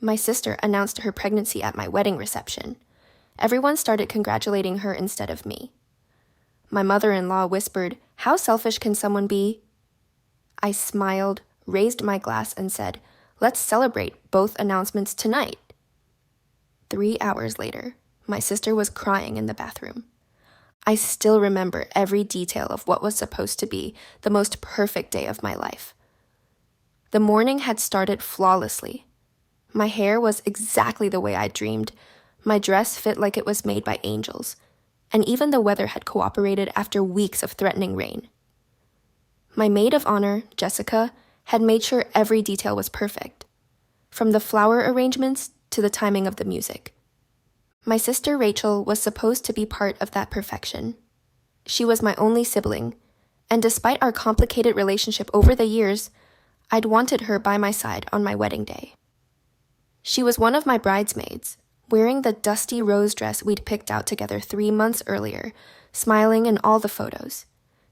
My sister announced her pregnancy at my wedding reception. Everyone started congratulating her instead of me. My mother-in-law whispered, "How selfish can someone be?" I smiled, raised my glass, and said, "Let's celebrate both announcements tonight." 3 hours later, my sister was crying in the bathroom. I still remember every detail of what was supposed to be the most perfect day of my life. The morning had started flawlessly. My hair was exactly the way I dreamed. My dress fit like it was made by angels. And even the weather had cooperated after weeks of threatening rain. My maid of honor, Jessica, had made sure every detail was perfect, from the flower arrangements to the timing of the music. My sister Rachel was supposed to be part of that perfection. She was my only sibling, and despite our complicated relationship over the years, I'd wanted her by my side on my wedding day. She was one of my bridesmaids, wearing the dusty rose dress we'd picked out together 3 months earlier, smiling in all the photos,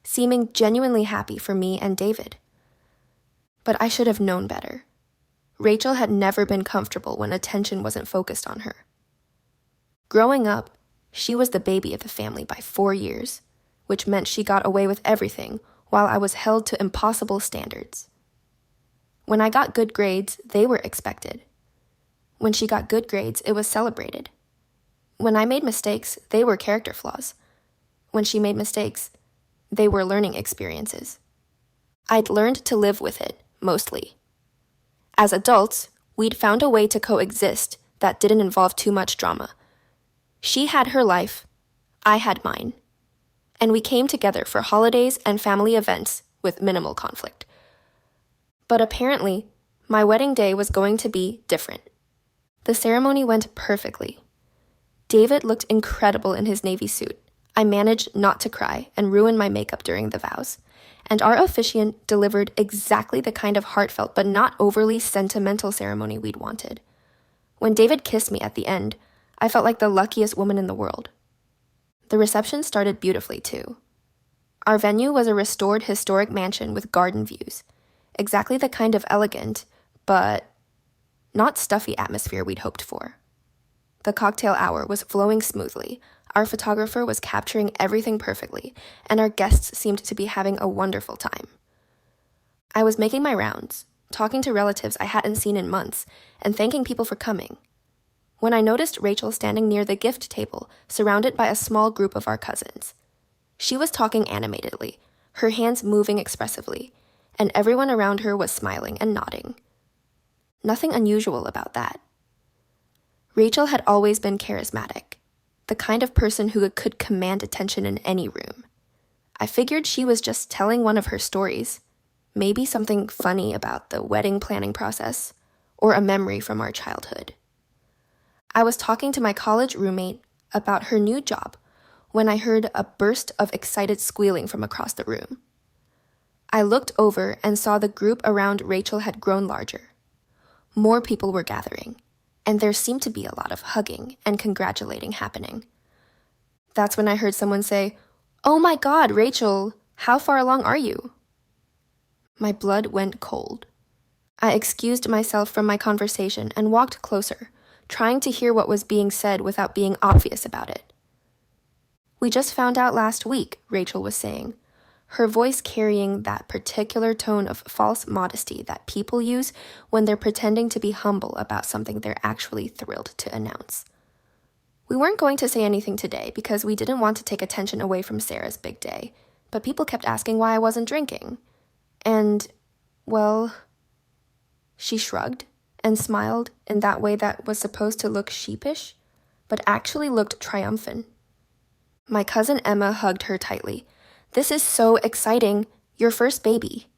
seeming genuinely happy for me and David. But I should have known better. Rachel had never been comfortable when attention wasn't focused on her. Growing up, she was the baby of the family by 4 years, which meant she got away with everything while I was held to impossible standards. When I got good grades, they were expected. When she got good grades, it was celebrated. When I made mistakes, they were character flaws. When she made mistakes, they were learning experiences. I'd learned to live with it, mostly. As adults, we'd found a way to coexist that didn't involve too much drama. She had her life, I had mine. And we came together for holidays and family events with minimal conflict. But apparently, my wedding day was going to be different. The ceremony went perfectly. David looked incredible in his navy suit. I managed not to cry and ruin my makeup during the vows. And our officiant delivered exactly the kind of heartfelt but not overly sentimental ceremony we'd wanted. When David kissed me at the end, I felt like the luckiest woman in the world. The reception started beautifully, too. Our venue was a restored historic mansion with garden views. Exactly the kind of elegant, but not stuffy atmosphere we'd hoped for. The cocktail hour was flowing smoothly, our photographer was capturing everything perfectly, and our guests seemed to be having a wonderful time. I was making my rounds, talking to relatives I hadn't seen in months, and thanking people for coming, when I noticed Rachel standing near the gift table, surrounded by a small group of our cousins. She was talking animatedly, her hands moving expressively, and everyone around her was smiling and nodding. Nothing unusual about that. Rachel had always been charismatic, the kind of person who could command attention in any room. I figured she was just telling one of her stories, maybe something funny about the wedding planning process, or a memory from our childhood. I was talking to my college roommate about her new job when I heard a burst of excited squealing from across the room. I looked over and saw the group around Rachel had grown larger. More people were gathering, and there seemed to be a lot of hugging and congratulating happening. That's when I heard someone say, "Oh my God, Rachel, how far along are you?" My blood went cold. I excused myself from my conversation and walked closer, trying to hear what was being said without being obvious about it. "We just found out last week," Rachel was saying, her voice carrying that particular tone of false modesty that people use when they're pretending to be humble about something they're actually thrilled to announce. "We weren't going to say anything today because we didn't want to take attention away from Sarah's big day, but people kept asking why I wasn't drinking. And, well..." She shrugged and smiled in that way that was supposed to look sheepish, but actually looked triumphant. My cousin Emma hugged her tightly. "This is so exciting, your first baby."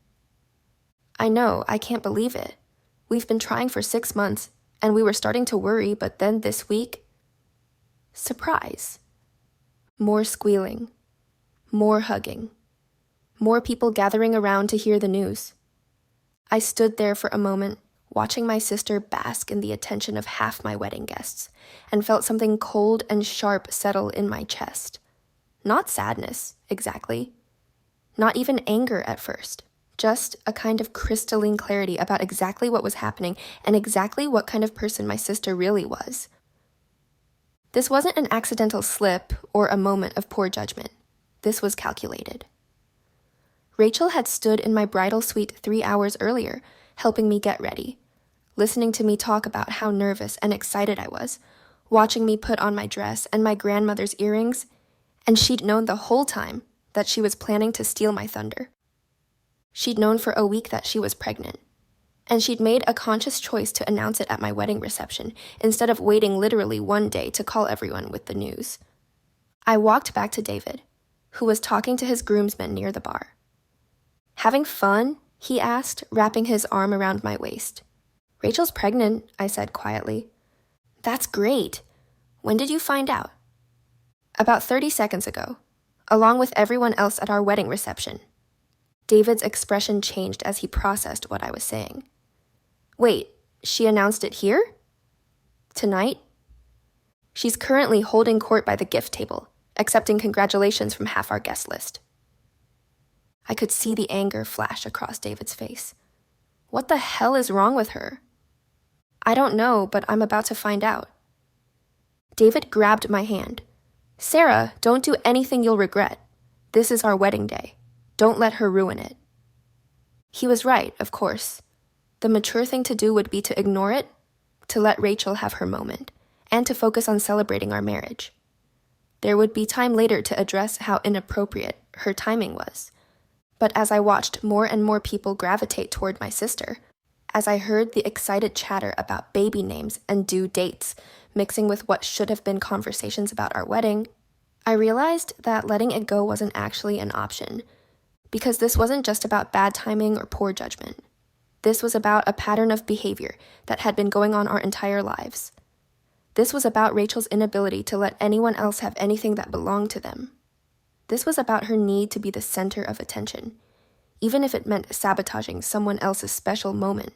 "I know, I can't believe it. We've been trying for 6 months, and we were starting to worry, but then this week..." Surprise. More squealing. More hugging. More people gathering around to hear the news. I stood there for a moment, watching my sister bask in the attention of half my wedding guests, and felt something cold and sharp settle in my chest. Not sadness, exactly. Not even anger at first, Just a kind of crystalline clarity about exactly what was happening and exactly what kind of person my sister really was. This wasn't an accidental slip or a moment of poor judgment. This was calculated. Rachel had stood in my bridal suite 3 hours earlier, helping me get ready, listening to me talk about how nervous and excited I was, watching me put on my dress and my grandmother's earrings, and she'd known the whole time that she was planning to steal my thunder. She'd known for a week that she was pregnant, and she'd made a conscious choice to announce it at my wedding reception instead of waiting literally one day to call everyone with the news. I walked back to David, who was talking to his groomsmen near the bar. "Having fun?" he asked, wrapping his arm around my waist. "Rachel's pregnant," I said quietly. "That's great. When did you find out?" "About 30 seconds ago, along with everyone else at our wedding reception." David's expression changed as he processed what I was saying. "Wait, she announced it here? Tonight?" "She's currently holding court by the gift table, accepting congratulations from half our guest list." I could see the anger flash across David's face. What the hell is wrong with her? "I don't know, but I'm about to find out." David grabbed my hand. "Sarah, don't do anything you'll regret. This is our wedding day. Don't let her ruin it." He was right, of course. The mature thing to do would be to ignore it, to let Rachel have her moment, and to focus on celebrating our marriage. There would be time later to address how inappropriate her timing was. But as I watched more and more people gravitate toward my sister, as I heard the excited chatter about baby names and due dates mixing with what should have been conversations about our wedding, I realized that letting it go wasn't actually an option, because this wasn't just about bad timing or poor judgment. This was about a pattern of behavior that had been going on our entire lives. This was about Rachel's inability to let anyone else have anything that belonged to them. This was about her need to be the center of attention, even if it meant sabotaging someone else's special moment.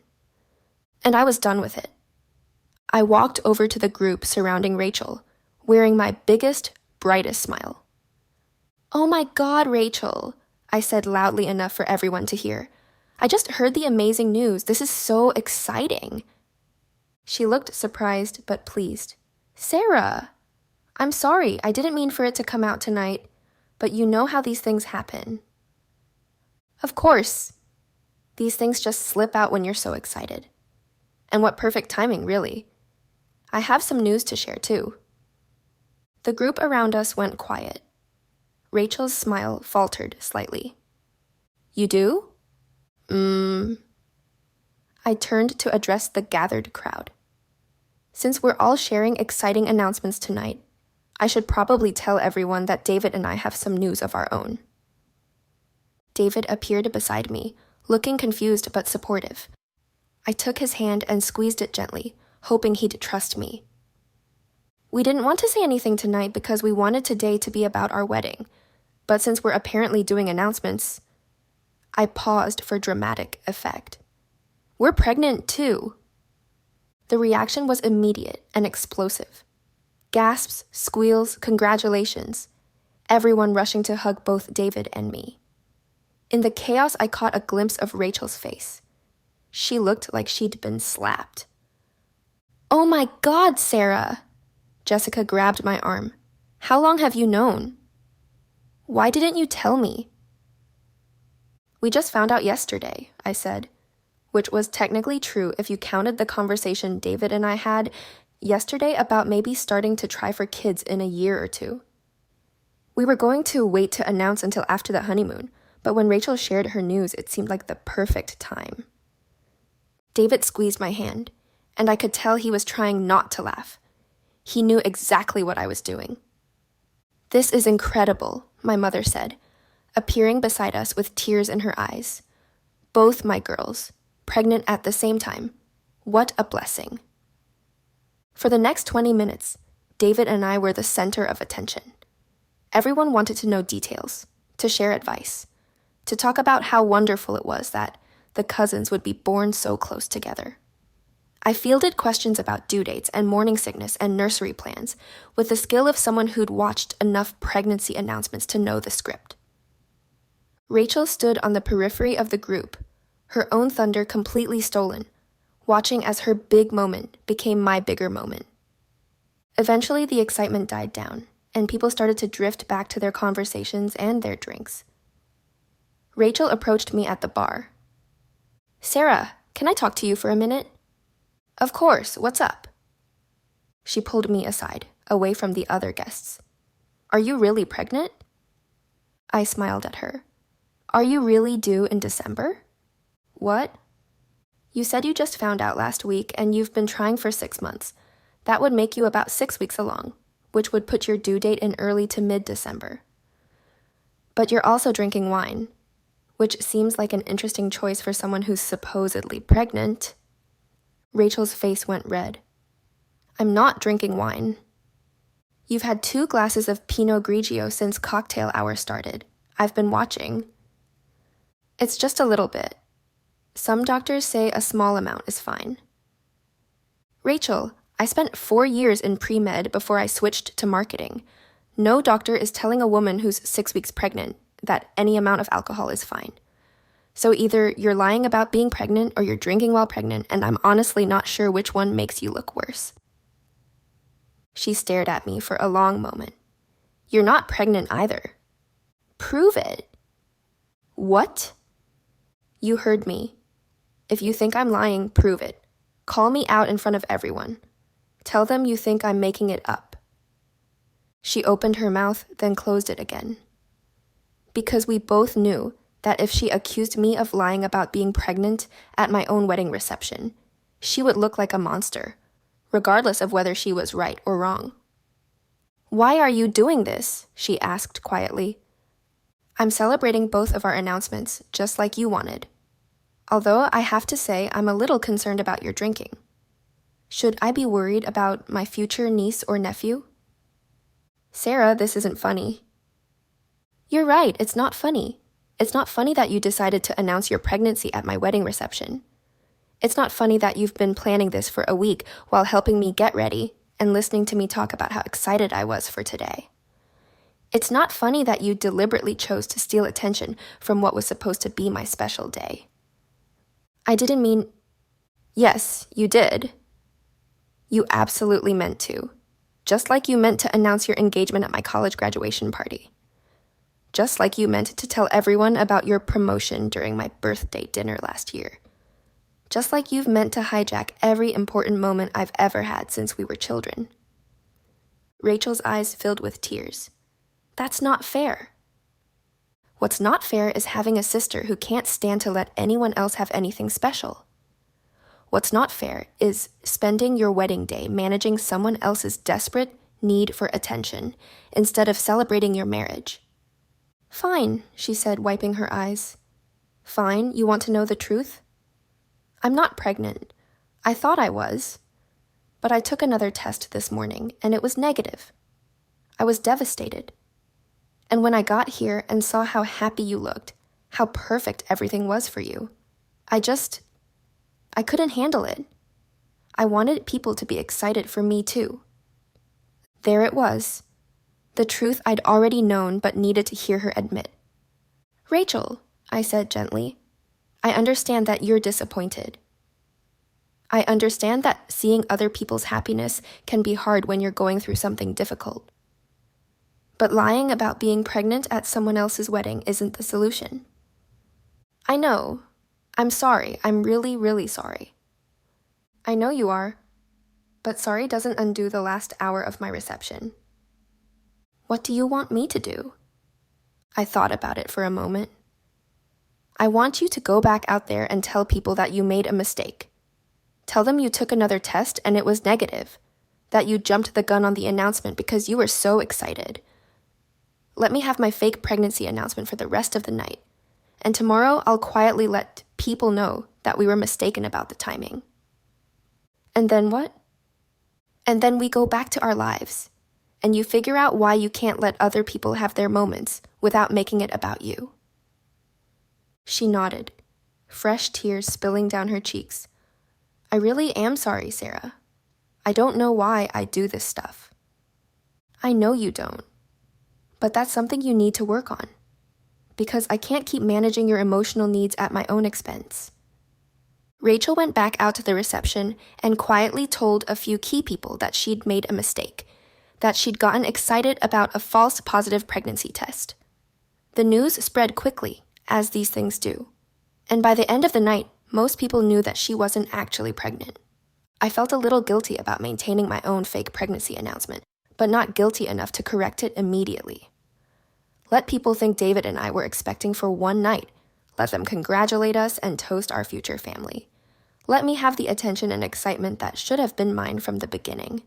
And I was done with it. I walked over to the group surrounding Rachel, wearing my biggest, brightest smile. "Oh my God, Rachel," I said loudly enough for everyone to hear. "I just heard the amazing news. This is so exciting." She looked surprised but pleased. "Sarah, I'm sorry. I didn't mean for it to come out tonight, but you know how these things happen." "Of course. These things just slip out when you're so excited. And what perfect timing, really. I have some news to share, too." The group around us went quiet. Rachel's smile faltered slightly. "You do?" I turned to address the gathered crowd. Since we're all sharing exciting announcements tonight, I should probably tell everyone that David and I have some news of our own. David appeared beside me, looking confused but supportive. I took his hand and squeezed it gently, hoping he'd trust me. "We didn't want to say anything tonight because we wanted today to be about our wedding, but since we're apparently doing announcements..." I paused for dramatic effect. "We're pregnant, too." The reaction was immediate and explosive. Gasps, squeals, congratulations. Everyone rushing to hug both David and me. In the chaos, I caught a glimpse of Rachel's face. She looked like she'd been slapped. "Oh my God, Sarah!" Jessica grabbed my arm. "How long have you known?" "Why didn't you tell me?" "We just found out yesterday," I said, which was technically true if you counted the conversation David and I had yesterday about maybe starting to try for kids in a year or two. We were going to wait to announce until after the honeymoon, but when Rachel shared her news, it seemed like the perfect time. David squeezed my hand, and I could tell he was trying not to laugh. He knew exactly what I was doing. "This is incredible," my mother said, appearing beside us with tears in her eyes. "Both my girls, pregnant at the same time. What a blessing." For the next 20 minutes, David and I were the center of attention. Everyone wanted to know details, to share advice, to talk about how wonderful it was that the cousins would be born so close together. I fielded questions about due dates and morning sickness and nursery plans with the skill of someone who'd watched enough pregnancy announcements to know the script. Rachel stood on the periphery of the group, her own thunder completely stolen, watching as her big moment became my bigger moment. Eventually, the excitement died down, and people started to drift back to their conversations and their drinks. Rachel approached me at the bar. "Sarah, can I talk to you for a minute?" "Of course, what's up?" She pulled me aside, away from the other guests. "Are you really pregnant?" I smiled at her. "Are you really due in December?" "What?" "You said you just found out last week and you've been trying for 6 months. That would make you about 6 weeks along, which would put your due date in early to mid-December. But you're also drinking wine, which seems like an interesting choice for someone who's supposedly pregnant." Rachel's face went red. "I'm not drinking wine. You've had 2 glasses of Pinot Grigio since cocktail hour started. I've been watching." "It's just a little bit. Some doctors say a small amount is fine." "Rachel, I spent 4 years in pre-med before I switched to marketing. No doctor is telling a woman who's 6 weeks pregnant that any amount of alcohol is fine. So either you're lying about being pregnant or you're drinking while pregnant, and I'm honestly not sure which one makes you look worse." She stared at me for a long moment. "You're not pregnant either." "Prove it." "What?" "You heard me. If you think I'm lying, prove it. Call me out in front of everyone. Tell them you think I'm making it up." She opened her mouth, then closed it again. Because we both knew that if she accused me of lying about being pregnant at my own wedding reception, she would look like a monster, regardless of whether she was right or wrong. "Why are you doing this?" she asked quietly. "I'm celebrating both of our announcements, just like you wanted. Although I have to say I'm a little concerned about your drinking. Should I be worried about my future niece or nephew?" "Sarah, this isn't funny." "You're right, it's not funny. It's not funny that you decided to announce your pregnancy at my wedding reception. It's not funny that you've been planning this for a week while helping me get ready and listening to me talk about how excited I was for today. It's not funny that you deliberately chose to steal attention from what was supposed to be my special day." "I didn't mean—" "Yes, you did. You absolutely meant to. Just like you meant to announce your engagement at my college graduation party. Just like you meant to tell everyone about your promotion during my birthday dinner last year. Just like you've meant to hijack every important moment I've ever had since we were children." Rachel's eyes filled with tears. "That's not fair." "What's not fair is having a sister who can't stand to let anyone else have anything special. What's not fair is spending your wedding day managing someone else's desperate need for attention instead of celebrating your marriage." "Fine," she said, wiping her eyes. "Fine, you want to know the truth? I'm not pregnant. I thought I was. But I took another test this morning, and it was negative. I was devastated. And when I got here and saw how happy you looked, how perfect everything was for you, I couldn't handle it. I wanted people to be excited for me too." There it was. The truth I'd already known but needed to hear her admit. "Rachel," I said gently, "I understand that you're disappointed. I understand that seeing other people's happiness can be hard when you're going through something difficult. But lying about being pregnant at someone else's wedding isn't the solution. I know. I'm sorry. I'm really, really sorry." "I know you are. But sorry doesn't undo the last hour of my reception." "What do you want me to do?" I thought about it for a moment. "I want you to go back out there and tell people that you made a mistake. Tell them you took another test and it was negative, that you jumped the gun on the announcement because you were so excited. Let me have my fake pregnancy announcement for the rest of the night, and tomorrow I'll quietly let people know that we were mistaken about the timing." "And then what?" "And then we go back to our lives, and you figure out why you can't let other people have their moments without making it about you." She nodded, fresh tears spilling down her cheeks. "I really am sorry, Sarah. I don't know why I do this stuff." "I know you don't. But that's something you need to work on. because I can't keep managing your emotional needs at my own expense." Rachel went back out to the reception and quietly told a few key people that she'd made a mistake, that she'd gotten excited about a false positive pregnancy test. The news spread quickly, as these things do, and by the end of the night, most people knew that she wasn't actually pregnant. I felt a little guilty about maintaining my own fake pregnancy announcement, but not guilty enough to correct it immediately. Let people think David and I were expecting for one night. Let them congratulate us and toast our future family. Let me have the attention and excitement that should have been mine from the beginning.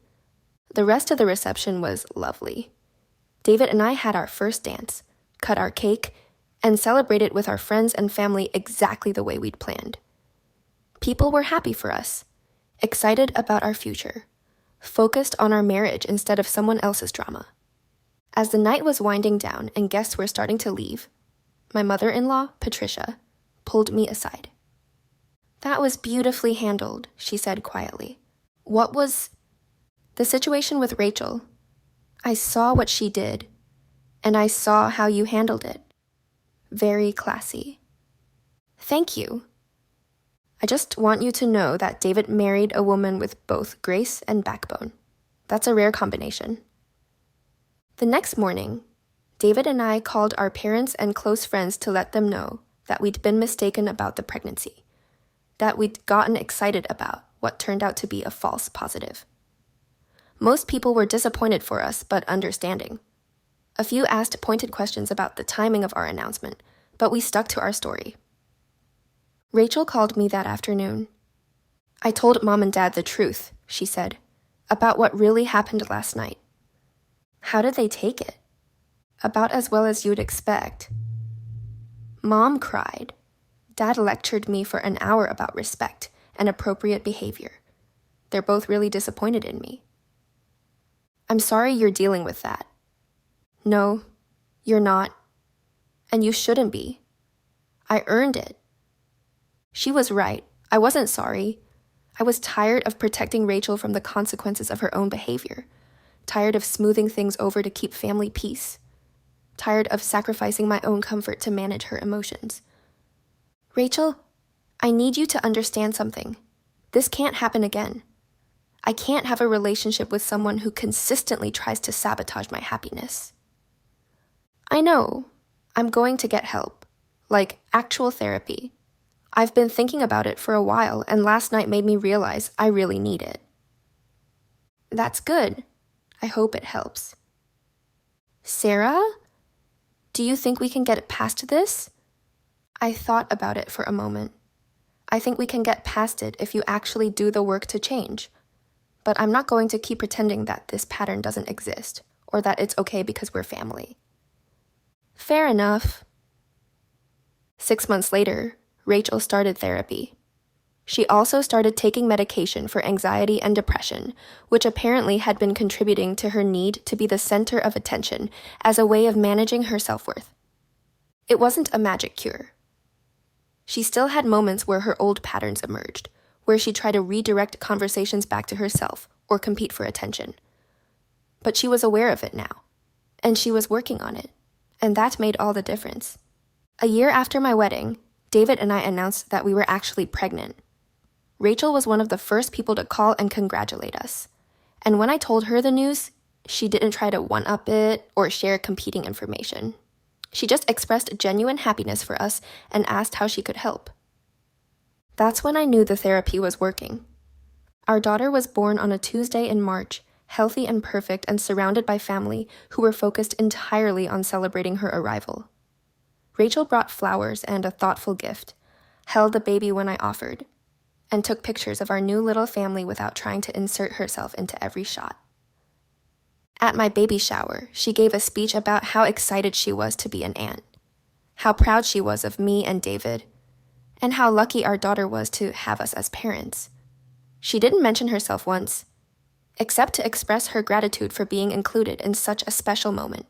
The rest of the reception was lovely. David and I had our first dance, cut our cake, and celebrated with our friends and family exactly the way we'd planned. People were happy for us, excited about our future, focused on our marriage instead of someone else's drama. As the night was winding down and guests were starting to leave, my mother-in-law, Patricia, pulled me aside. "That was beautifully handled," she said quietly. "What was—" "The situation with Rachel. I saw what she did, and I saw how you handled it. Very classy." "Thank you. I just want you to know that David married a woman with both grace and backbone. That's a rare combination." The next morning, David and I called our parents and close friends to let them know that we'd been mistaken about the pregnancy, that we'd gotten excited about what turned out to be a false positive. Most people were disappointed for us, but understanding. A few asked pointed questions about the timing of our announcement, but we stuck to our story. Rachel called me that afternoon. "I told Mom and Dad the truth," she said, "about what really happened last night." "How did they take it?" "About as well as you'd expect." Mom cried. Dad lectured me for an hour about respect and appropriate behavior. They're both really disappointed in me. "I'm sorry you're dealing with that." "No, you're not. And you shouldn't be. I earned it." She was right. I wasn't sorry. I was tired of protecting Rachel from the consequences of her own behavior, tired of smoothing things over to keep family peace, tired of sacrificing my own comfort to manage her emotions. "Rachel, I need you to understand something. This can't happen again. I can't have a relationship with someone who consistently tries to sabotage my happiness." "I know. I'm going to get help, like actual therapy. I've been thinking about it for a while, and last night made me realize I really need it." "That's good. I hope it helps." "Sarah, do you think we can get past this?" I thought about it for a moment. "I think we can get past it if you actually do the work to change. But I'm not going to keep pretending that this pattern doesn't exist, or that it's okay because we're family." "Fair enough." 6 months later, Rachel started therapy. She also started taking medication for anxiety and depression, which apparently had been contributing to her need to be the center of attention as a way of managing her self-worth. It wasn't a magic cure. She still had moments where her old patterns emerged, where she tried to redirect conversations back to herself or compete for attention. But she was aware of it now, and she was working on it, and that made all the difference. A year after my wedding, David and I announced that we were actually pregnant. Rachel was one of the first people to call and congratulate us, and when I told her the news, she didn't try to one-up it or share competing information. She just expressed genuine happiness for us and asked how she could help. That's when I knew the therapy was working. Our daughter was born on a Tuesday in March, healthy and perfect and surrounded by family who were focused entirely on celebrating her arrival. Rachel brought flowers and a thoughtful gift, held the baby when I offered, and took pictures of our new little family without trying to insert herself into every shot. At my baby shower, she gave a speech about how excited she was to be an aunt, how proud she was of me and David, and how lucky our daughter was to have us as parents. She didn't mention herself once, except to express her gratitude for being included in such a special moment.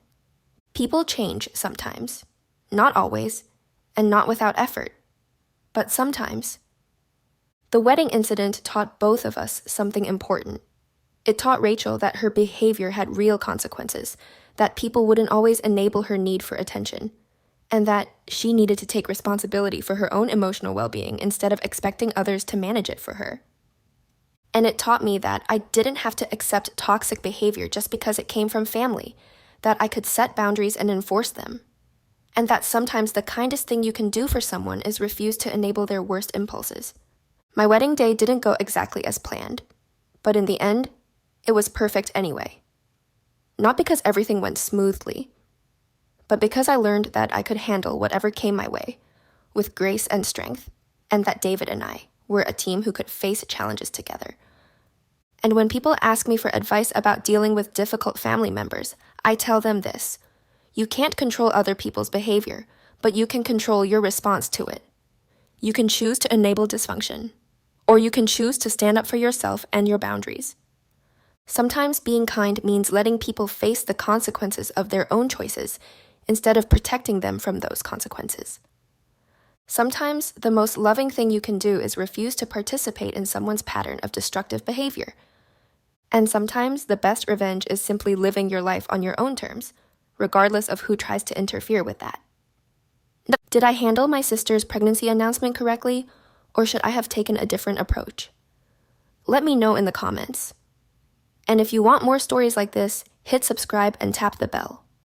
People change sometimes, not always, and not without effort, but sometimes. The wedding incident taught both of us something important. It taught Rachel that her behavior had real consequences, that people wouldn't always enable her need for attention, and that she needed to take responsibility for her own emotional well-being instead of expecting others to manage it for her. And it taught me that I didn't have to accept toxic behavior just because it came from family, that I could set boundaries and enforce them, and that sometimes the kindest thing you can do for someone is refuse to enable their worst impulses. My wedding day didn't go exactly as planned, but in the end, it was perfect anyway. Not because everything went smoothly, but because I learned that I could handle whatever came my way with grace and strength, and that David and I were a team who could face challenges together. And when people ask me for advice about dealing with difficult family members, I tell them this: you can't control other people's behavior, but you can control your response to it. You can choose to enable dysfunction, or you can choose to stand up for yourself and your boundaries. Sometimes being kind means letting people face the consequences of their own choices instead of protecting them from those consequences. Sometimes the most loving thing you can do is refuse to participate in someone's pattern of destructive behavior. And sometimes the best revenge is simply living your life on your own terms, regardless of who tries to interfere with that. Did I handle my sister's pregnancy announcement correctly, or should I have taken a different approach? Let me know in the comments. And if you want more stories like this, hit subscribe and tap the bell.